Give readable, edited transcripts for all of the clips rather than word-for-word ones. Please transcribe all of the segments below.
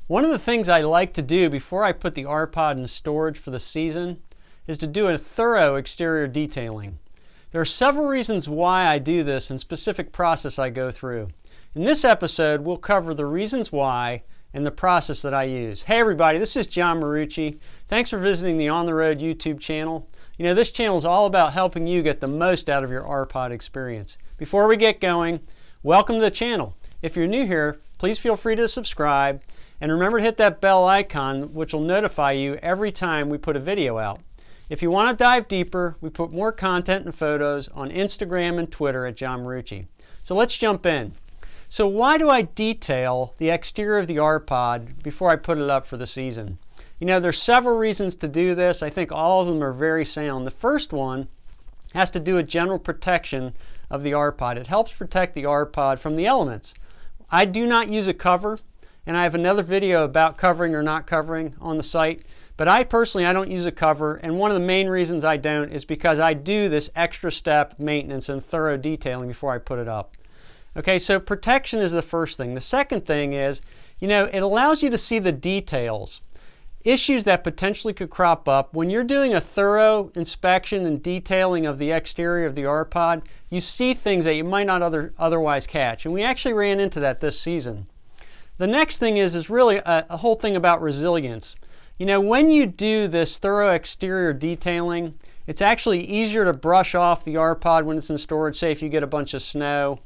One of the things I like to do before I put the R-Pod in storage for the season is to do a thorough exterior detailing. There are several reasons why I do this and specific process I go through. In this episode, we'll cover the reasons why and the process that I use. Hey everybody, this is John Marucci. Thanks for visiting the On the Road YouTube channel. You know, this channel is all about helping you get the most out of your R-Pod experience. Before we get going, welcome to the channel. If you're new here, please feel free to subscribe and remember to hit that bell icon, which will notify you every time we put a video out. If you want to dive deeper, we put more content and photos on Instagram and Twitter at John Marucci. So let's jump in. So why do I detail the exterior of the R-Pod before I put it up for the season? You know, there's several reasons to do this. I think all of them are very sound. The first one has to do with general protection of the R-Pod. It helps protect the R-Pod from the elements. I do not use a cover, and I have another video about covering or not covering on the site. But I personally don't use a cover, and one of the main reasons I don't is because I do this extra step maintenance and thorough detailing before I put it up. Okay, so protection is the first thing. The second thing is, you know, it allows you to see the details. Issues that potentially could crop up when you're doing a thorough inspection and detailing of the exterior of the R-Pod, you see things that you might not otherwise catch, and we actually ran into that this season. The next thing is really a whole thing about resilience. You know, when you do this thorough exterior detailing, it's actually easier to brush off the R-Pod when it's in storage, say if you get a bunch of snow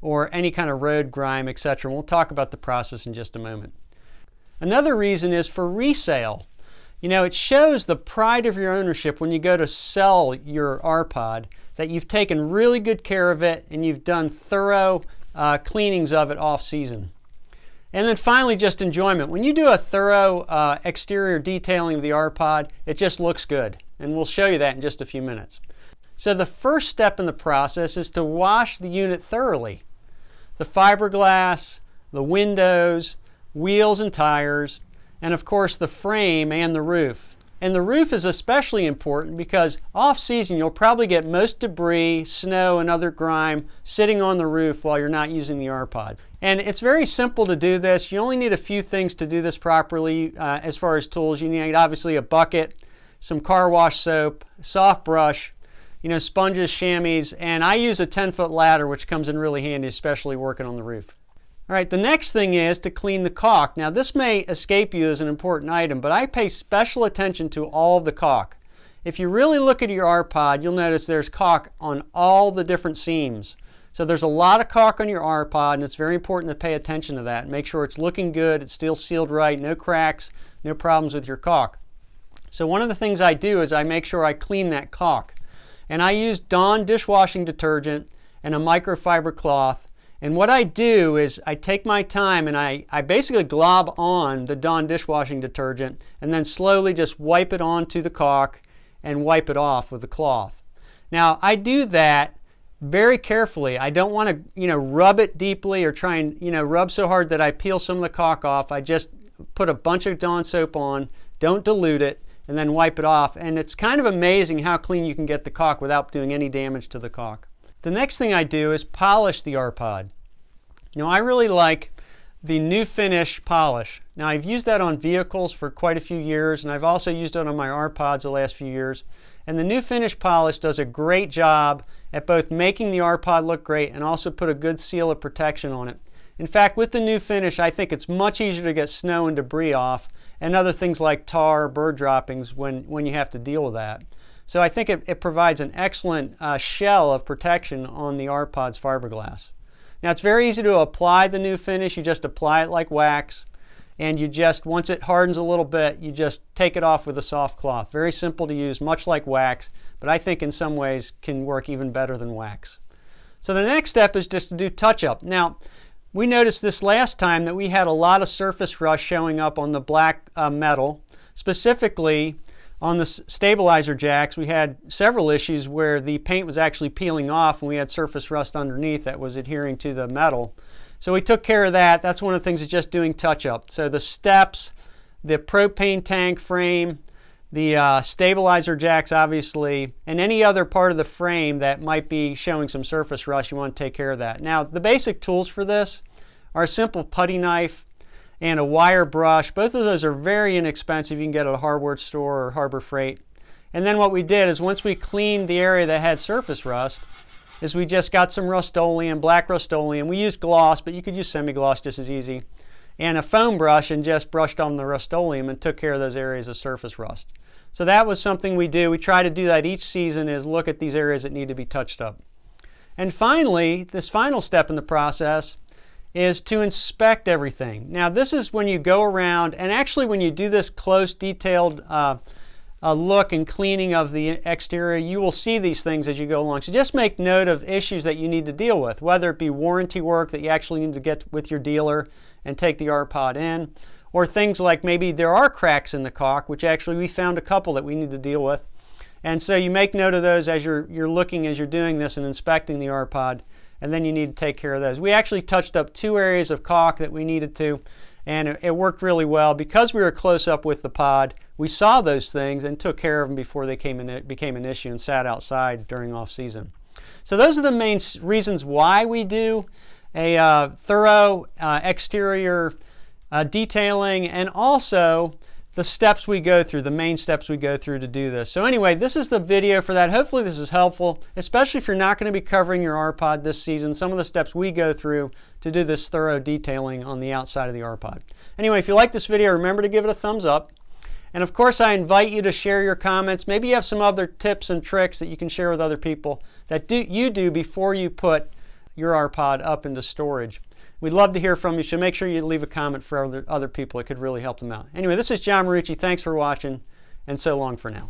or any kind of road grime, etc. We'll talk about the process in just a moment. Another reason is for resale. You know, it shows the pride of your ownership when you go to sell your R-Pod that you've taken really good care of it and you've done thorough cleanings of it off season. And then finally, just enjoyment. When you do a thorough exterior detailing of the R-Pod, it just looks good. And we'll show you that in just a few minutes. So the first step in the process is to wash the unit thoroughly. The fiberglass, the windows, wheels and tires, and of course the frame and the roof. And the roof is especially important because off-season you'll probably get most debris, snow, and other grime sitting on the roof while you're not using the R-Pod. And it's very simple to do this. You only need a few things to do this properly as far as tools. You need obviously a bucket, some car wash soap, soft brush, you know, sponges, chamois, and I use a 10-foot ladder, which comes in really handy, especially working on the roof. All right, the next thing is to clean the caulk. Now this may escape you as an important item, but I pay special attention to all of the caulk. If you really look at your R-Pod, you'll notice there's caulk on all the different seams. So there's a lot of caulk on your R-Pod, and it's very important to pay attention to that. Make sure it's looking good, it's still sealed right, no cracks, no problems with your caulk. So one of the things I do is I make sure I clean that caulk. And I use Dawn dishwashing detergent and a microfiber cloth. And what I do is I take my time and I basically glob on the Dawn dishwashing detergent and then slowly just wipe it onto the caulk and wipe it off with the cloth. Now I do that very carefully. I don't want to, you know, rub it deeply or try and, you know, rub so hard that I peel some of the caulk off. I just put a bunch of Dawn soap on, don't dilute it, and then wipe it off. And it's kind of amazing how clean you can get the caulk without doing any damage to the caulk. The next thing I do is polish the R-Pod. You know, I really like the New Finish polish. Now I've used that on vehicles for quite a few years, and I've also used it on my R-Pods the last few years. And the New Finish polish does a great job at both making the R-Pod look great and also put a good seal of protection on it. In fact, with the New Finish, I think it's much easier to get snow and debris off and other things like tar, bird droppings when you have to deal with that. So I think it provides an excellent shell of protection on the R-Pod's fiberglass. Now it's very easy to apply the New Finish. You just apply it like wax, and you just, once it hardens a little bit, you just take it off with a soft cloth. Very simple to use, much like wax, but I think in some ways can work even better than wax. So the next step is just to do touch-up. Now, we noticed this last time that we had a lot of surface rust showing up on the black metal. Specifically, on the stabilizer jacks, we had several issues where the paint was actually peeling off and we had surface rust underneath that was adhering to the metal. So we took care of that. That's one of the things, is just doing touch-up. So the steps, the propane tank frame, the stabilizer jacks obviously, and any other part of the frame that might be showing some surface rust, you want to take care of that. Now the basic tools for this are a simple putty knife and a wire brush. Both of those are very inexpensive. You can get at a hardware store or Harbor Freight. And then what we did is once we cleaned the area that had surface rust, is we just got some Rust-Oleum, black Rust-Oleum. We used gloss, but you could use semi-gloss just as easy. And a foam brush, and just brushed on the Rust-Oleum and took care of those areas of surface rust. So that was something we do. We try to do that each season, is look at these areas that need to be touched up. And finally, this final step in the process is to inspect everything. Now this is when you go around, and actually when you do this close, detailed look and cleaning of the exterior, you will see these things as you go along. So just make note of issues that you need to deal with, whether it be warranty work that you actually need to get with your dealer and take the R-Pod in, or things like maybe there are cracks in the caulk, which actually we found a couple that we need to deal with. And so you make note of those as you're looking, as you're doing this and inspecting the R-Pod, and then you need to take care of those. We actually touched up 2 areas of caulk that we needed to, and it worked really well. Because we were close up with the pod, we saw those things and took care of them before they became an issue and sat outside during off-season. So those are the main reasons why we do a thorough exterior detailing, and also the steps we go through, the main steps we go through to do this. So anyway, this is the video for that. Hopefully this is helpful, especially if you're not going to be covering your R-Pod this season, some of the steps we go through to do this thorough detailing on the outside of the R-Pod. Anyway, if you like this video, remember to give it a thumbs up. And of course, I invite you to share your comments. Maybe you have some other tips and tricks that you can share with other people that you do before you put your R-Pod up into storage. We'd love to hear from you, so make sure you leave a comment for other people. It could really help them out. Anyway, this is John Marucci. Thanks for watching, and so long for now.